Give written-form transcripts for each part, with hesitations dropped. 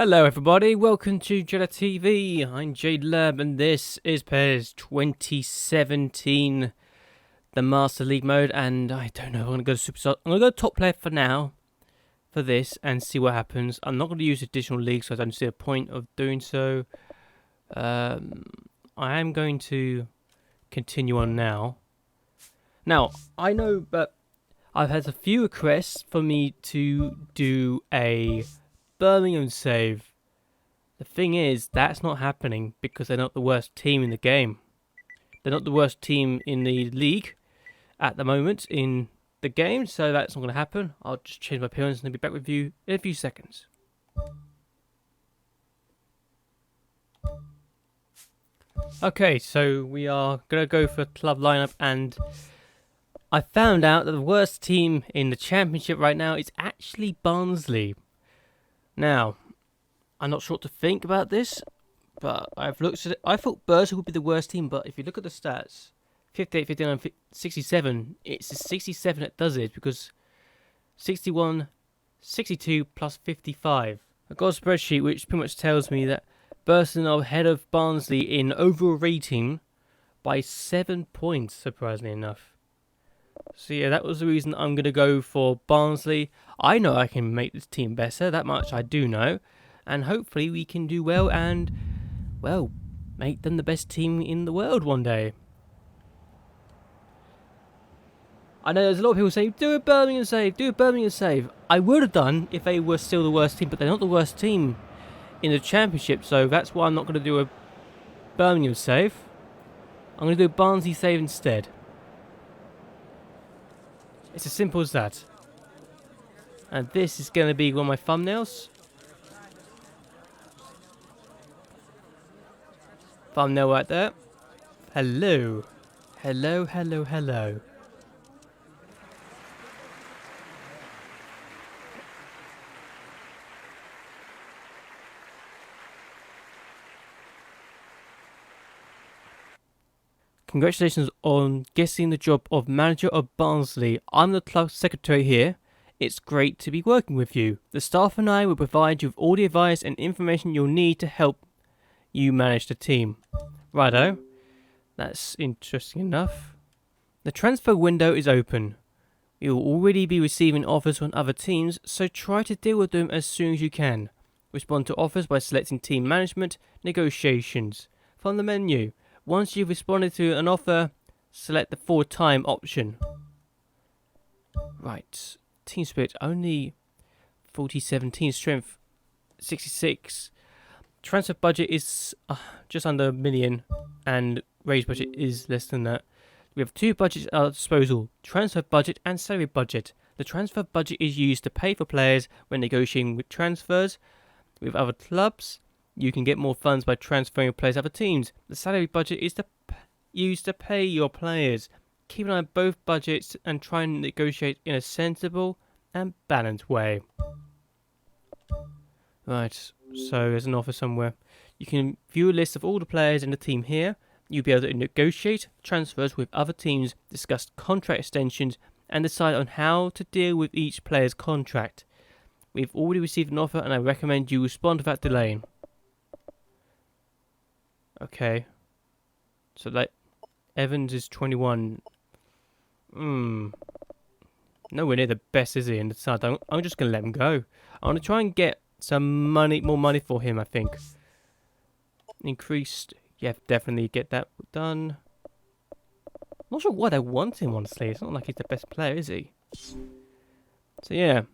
Hello everybody, welcome to JLABTV. I'm JLAB and this is PES 2017, the Master League mode, and I don't know, I'm going to go to Superstar. I'm going to go top player for now, for this, and see what happens. I'm not going to use additional leagues, so I don't see a point of doing so. I am going to continue on now. Now, I know, but I've had a few requests for me to do a Birmingham save. The thing is, that's not happening because they're not the worst team in the game. They're not the worst team in the league at the moment in the game, so that's not going to happen. I'll just change my appearance and I'll be back with you in a few seconds. Okay, so we are going to go for a club lineup, and I found out that the worst team in the championship right now is actually Barnsley. Now, I'm not sure what to think about this, but I've looked at it. I thought Barnsley would be the worst team, but if you look at the stats, 58, 59, 67, it's the 67 that does it, because 61, 62 plus 55. I've got a spreadsheet which pretty much tells me that Barnsley are ahead of Barnsley in overall rating by 7 points, surprisingly enough. So yeah, that was the reason I'm going to go for Barnsley. I know I can make this team better, that much I do know. And hopefully we can do well and, well, make them the best team in the world one day. I know there's a lot of people saying, do a Birmingham save, do a Birmingham save. I would have done if they were still the worst team, but they're not the worst team in the championship, so that's why I'm not going to do a Birmingham save. I'm going to do a Barnsley save instead. It's as simple as that. And this is going to be one of my thumbnails. Thumbnail right there. Hello. Hello, hello, hello. Congratulations on getting the job of manager of Barnsley. I'm the club secretary here. It's great to be working with you. The staff and I will provide you with all the advice and information you'll need to help you manage the team. Righto. That's interesting enough. The transfer window is open. You'll already be receiving offers from other teams, so try to deal with them as soon as you can. Respond to offers by selecting team management, negotiations from the menu. Once you've responded to an offer, select the full-time option. Right. Team spirit only 47. Team strength 66. Transfer budget is just under $1 million, and raise budget is less than that. We have two budgets at our disposal: transfer budget and salary budget. The transfer budget is used to pay for players when negotiating with transfers with other clubs. You can get more funds by transferring players to other teams. The salary budget is used to pay your players. Keep an eye on both budgets and try and negotiate in a sensible and balanced way. Right, so there's an offer somewhere. You can view a list of all the players in the team here. You'll be able to negotiate transfers with other teams, discuss contract extensions, and decide on how to deal with each player's contract. We've already received an offer, and I recommend you respond without delaying. Okay. So like Evans is 21. Nowhere near the best, is he? In the side, I'm just gonna let him go. I want to try and get some money, more money for him. I think increased. Yeah, definitely get that done. Not sure why I want him, honestly. It's not like he's the best player, is he? So yeah,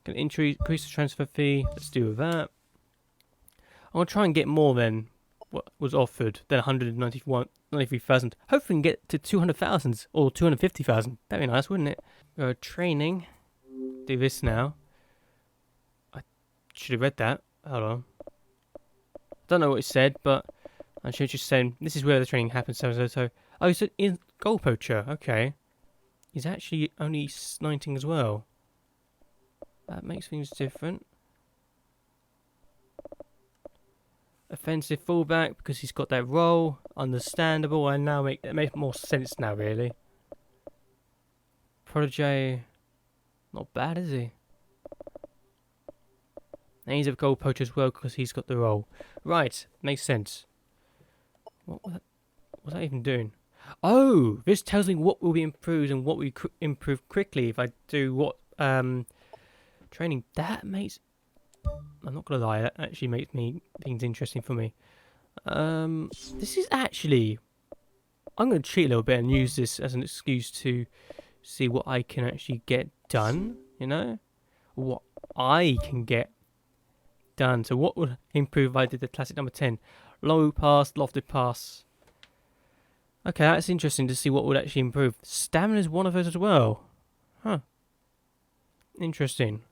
gonna increase the transfer fee. Let's do that. I want to try and get more than what was offered, than 193,000. Hopefully we can get to 200,000 or 250,000. That'd be nice, wouldn't it? Training. Do this now. I should have read that. Hold on. Don't know what it said, but I should just say this is where the training happens. So. Oh, he's in goal poacher. Okay. He's actually only 19 as well. That makes things different. Offensive fullback, because he's got that role. Understandable. I now it makes more sense now, really. Protege, not bad, is he? And he's a goal poacher as well because he's got the role. Right, makes sense. What was that even doing? Oh, this tells me what will be improved and what we improve quickly if I do what training. That makes... I'm not going to lie, that actually makes things interesting for me. This is actually... I'm going to cheat a little bit and use this as an excuse to see what I can actually get done, you know? What I can get done. So what would improve if I did the classic number 10? Low pass, lofted pass. Okay, that's interesting to see what would actually improve. Stamina is one of those as well. Huh. Interesting.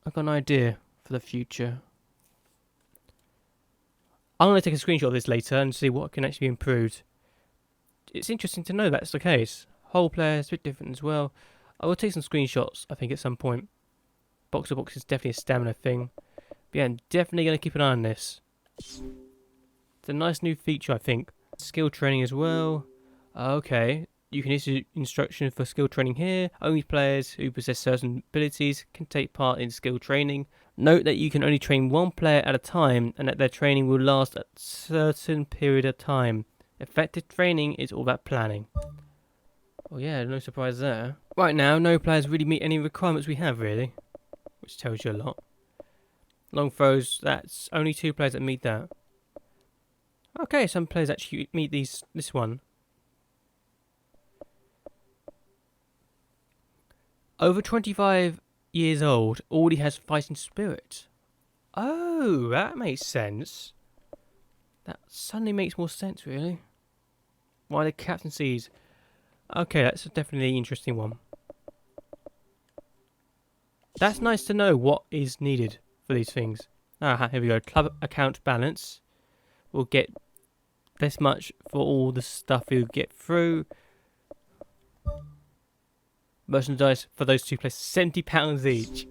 I've got an idea for the future. I'm going to take a screenshot of this later and see what can actually be improved. It's interesting to know that's the case. Whole player is a bit different as well. I will take some screenshots, I think, at some point. Box to box is definitely a stamina thing. But yeah, I'm definitely going to keep an eye on this. It's a nice new feature, I think. Skill training as well. Okay. You can issue instructions for skill training here. Only players who possess certain abilities can take part in skill training. Note that you can only train one player at a time and that their training will last a certain period of time. Effective training is all about planning. Well, yeah, no surprise there. Right now, no players really meet any requirements we have, really. Which tells you a lot. Long throws, that's only 2 players that meet that. Okay, some players actually meet this one. Over 25 years old, already has fighting spirit. Oh, that makes sense. That suddenly makes more sense, really. Why the captaincies? Okay, that's definitely an interesting one. That's nice to know what is needed for these things. Aha, here we go. Club account balance. We'll get this much for all the stuff you get through. Merchandise for those 2 players, £70 each.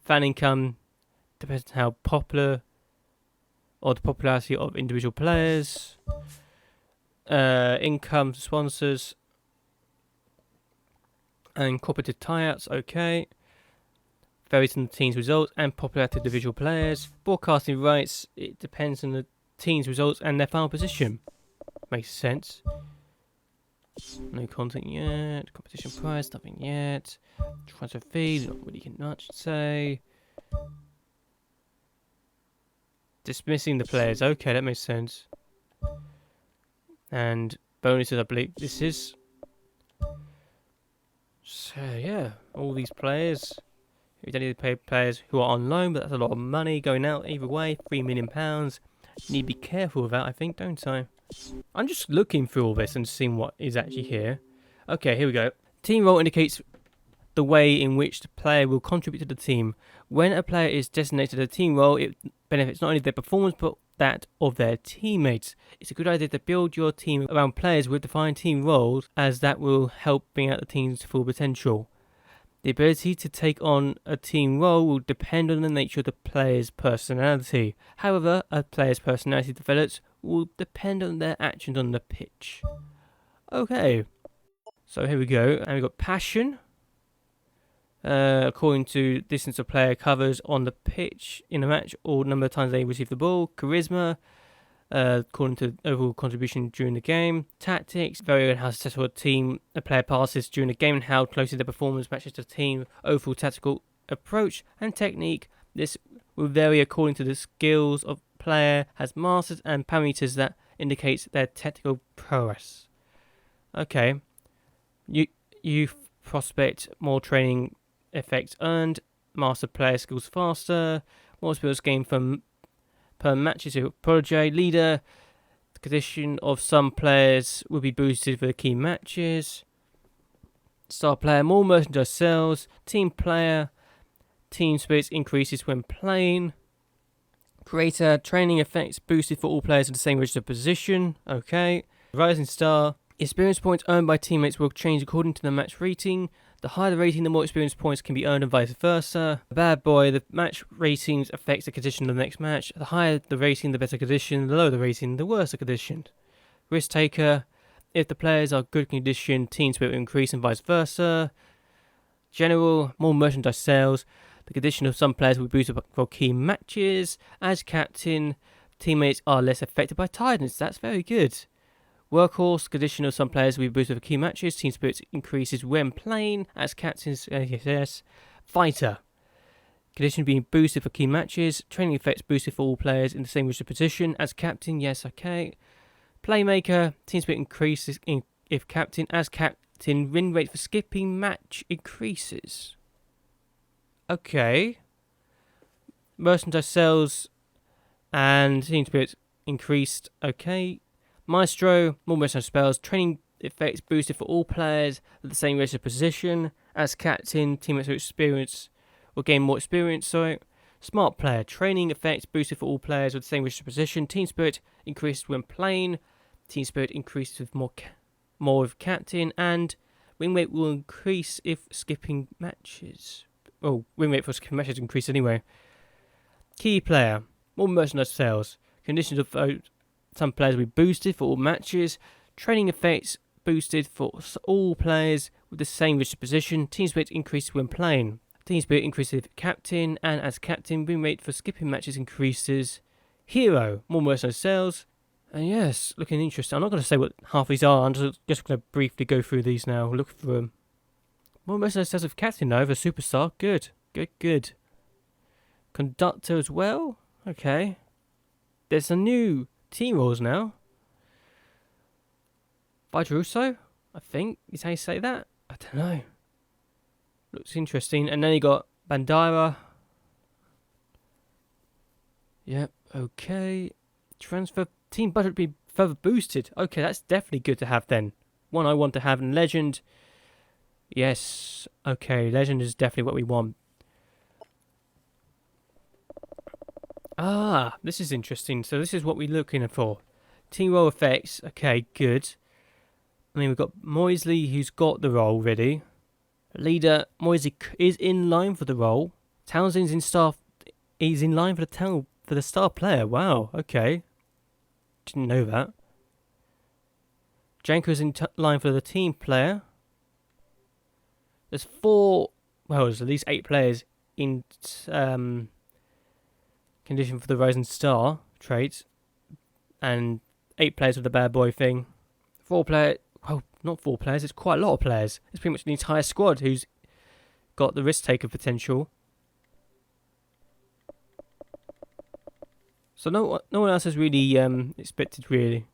Fan income depends on how popular or the popularity of individual players. Income sponsors and cooperative tie-outs. Okay. Varies on the team's results and popularity of individual players. Broadcasting rights, it depends on the team's results and their final position. Makes sense. No content yet. Competition price, nothing yet. Transfer fees, not really much to say. Dismissing the players, okay, that makes sense. And bonuses, I believe this is. So yeah, all these players. We don't need to pay players who are on loan, but that's a lot of money going out either way. £3 million. Need to be careful with that, I think, don't I? I'm just looking through all this and seeing what is actually here. Okay, here we go. Team role indicates the way in which the player will contribute to the team. When a player is designated a team role, it benefits not only their performance but that of their teammates. It's a good idea to build your team around players with defined team roles, as that will help bring out the team's full potential. The ability to take on a team role will depend on the nature of the player's personality. However, a player's personality develops will depend on their actions on the pitch. Okay, so here we go, and we've got passion. According to distance a player covers on the pitch in a match or number of times they receive the ball. Charisma, according to overall contribution during the game. Tactics, vary on how successful a player passes during the game and how closely their performance matches the team overall tactical approach. And technique, this will vary according to the skills of player has mastered and parameters that indicates their technical prowess. Okay, you prospect more training effects earned, master player skills faster, more skills gained from per matches to protege leader. The condition of some players will be boosted for the key matches. Star player, more merchandise sales. Team player, team spirits increases when playing. Creator, training effects boosted for all players in the same registered position. Okay. Rising star, experience points earned by teammates will change according to the match rating. The higher the rating, the more experience points can be earned and vice versa. Bad boy, the match ratings affects the condition of the next match. The higher the rating, the better condition. The lower the rating, the worse the condition. Risk taker, if the players are good condition, team spirit will increase and vice versa. General, more merchandise sales. The condition of some players will be boosted for key matches. As captain, teammates are less affected by tiredness. That's very good. Workhorse, condition of some players will be boosted for key matches. Team spirit increases when playing. As captains, yes. Fighter, condition being boosted for key matches. Training effects boosted for all players in the same registered position. As captain, yes, okay. Playmaker, team spirit increases if captain. As captain, win rate for skipping match increases. Okay. Merchandise sales and team spirit increased. Okay. Maestro, more merchandise spells. Training effects boosted for all players at the same registered position. As captain, teammates with experience will gain more experience. So, smart player. Training effects boosted for all players with the same registered position. Team spirit increased when playing. Team spirit increases with more with captain. And win rate will increase if skipping matches. Oh, win rate for skipping matches increase anyway. Key player. More merchandise sales. Conditions of some players will be boosted for all matches. Training effects boosted for all players with the same registered position. Team spirit increases when playing. Team spirit increases if captain, and as captain, win rate for skipping matches increases. Hero, more merchandise sales. And yes, looking interesting. I'm not going to say what half these are. I'm just going to briefly go through these now. Look for them. More merchandise sales of captain though, for superstar. Good. Good. Conductor as well. Okay. There's some new team rules now. Vidruso, I think is how you say that. I don't know. Looks interesting. And then you got Bandara. Yep, okay. Transfer team budget be further boosted. Okay, that's definitely good to have then. One I want to have. And Legend. Yes, okay. Legend is definitely what we want. Ah, this is interesting. So this is what we're looking for. Team role effects. Okay, good. I mean, we've got Moisley, who's got the role ready. Leader, Moisley is in line for the role. Townsend's in star. He's in line for the star player. Wow, okay. Didn't know that. Janko's in line for the team player. There's there's at least 8 players in condition for the Rising Star traits. And 8 players with the bad boy thing. 4 players. Well, not 4 players. It's quite a lot of players. It's pretty much the entire squad who's got the risk taker potential. So no one else has really expected really.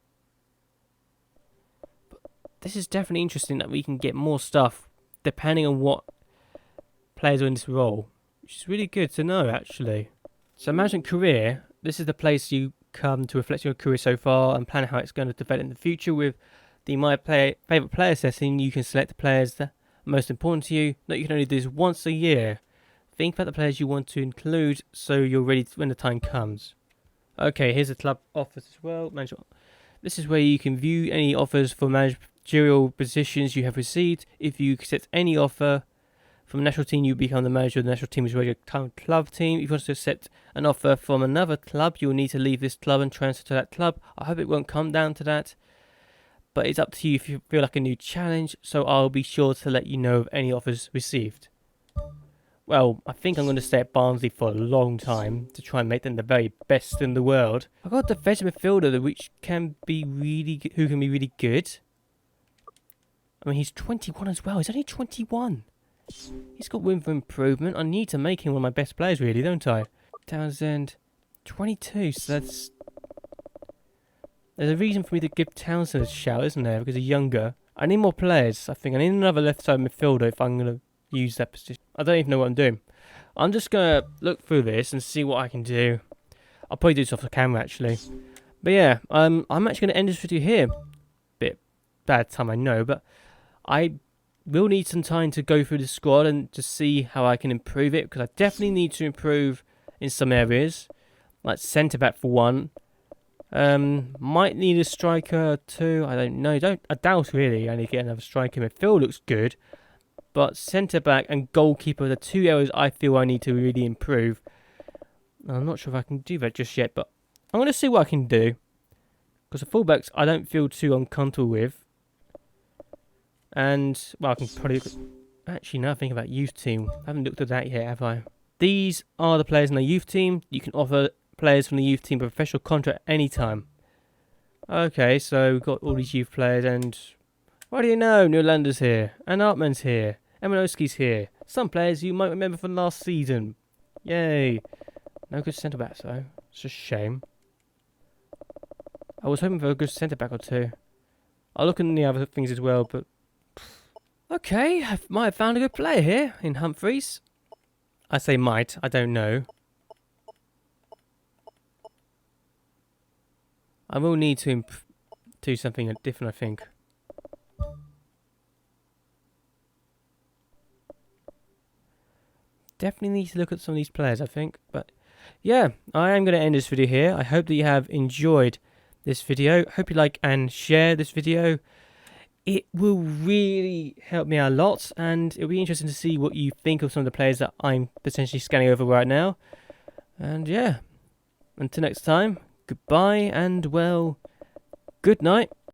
But this is definitely interesting that we can get more stuff depending on what players are in this role, which is really good to know actually. So management career. This is the place you come to reflect your career so far and plan how it's going to develop in the future. With the favourite player setting, you can select the players that are most important to you. Note you can only do this once a year. Think about the players you want to include so you're ready when the time comes. Okay, here's the club offers as well. This is where you can view any offers for managerial positions you have received. If you accept any offer from a national team, you become the manager of the national team's regular club team. If you want to accept an offer from another club, you will need to leave this club and transfer to that club. I hope it won't come down to that, but it's up to you if you feel like a new challenge, so I'll be sure to let you know of any offers received. Well, I think I'm going to stay at Barnsley for a long time to try and make them the very best in the world. I've got a defensive midfielder who can be really good. I mean, he's 21 as well. He's only 21. He's got room for improvement. I need to make him one of my best players, really, don't I? Townsend, 22. So there's a reason for me to give Townsend a shout, isn't there? Because he's younger. I need more players. I think I need another left side midfielder if I'm going to use that position. I don't even know what I'm doing. I'm just going to look through this and see what I can do. I'll probably do this off the camera, actually. But yeah, I'm actually going to end this video here. Bit bad time, I know, but I will need some time to go through the squad and to see how I can improve it, because I definitely need to improve in some areas, like centre back for one. Might need a striker or 2. I don't know. I doubt really I need to get another striker. Midfield looks good, but centre back and goalkeeper are the 2 areas I feel I need to really improve. I'm not sure if I can do that just yet, but I'm going to see what I can do, because the fullbacks I don't feel too uncomfortable with. And well, I can probably actually now think about youth team. I haven't looked at that yet, have I? These are the players in the youth team. You can offer players from the youth team a professional contract anytime. Okay, so we've got all these youth players, and what do you know? Newlander's here, and Artman's here, Emanowski's here. Some players you might remember from last season. Yay. No good centre backs though. It's a shame. I was hoping for a good centre back or two. I'll look in the other things as well, but okay, I might have found a good player here in Humphreys. I say might, I don't know. I will need to do something different, I think. Definitely need to look at some of these players, I think. But yeah, I am going to end this video here. I hope that you have enjoyed this video. Hope you like and share this video. It will really help me out a lot, and it'll be interesting to see what you think of some of the players that I'm potentially scanning over right now. And yeah, until next time, goodbye and well, good night.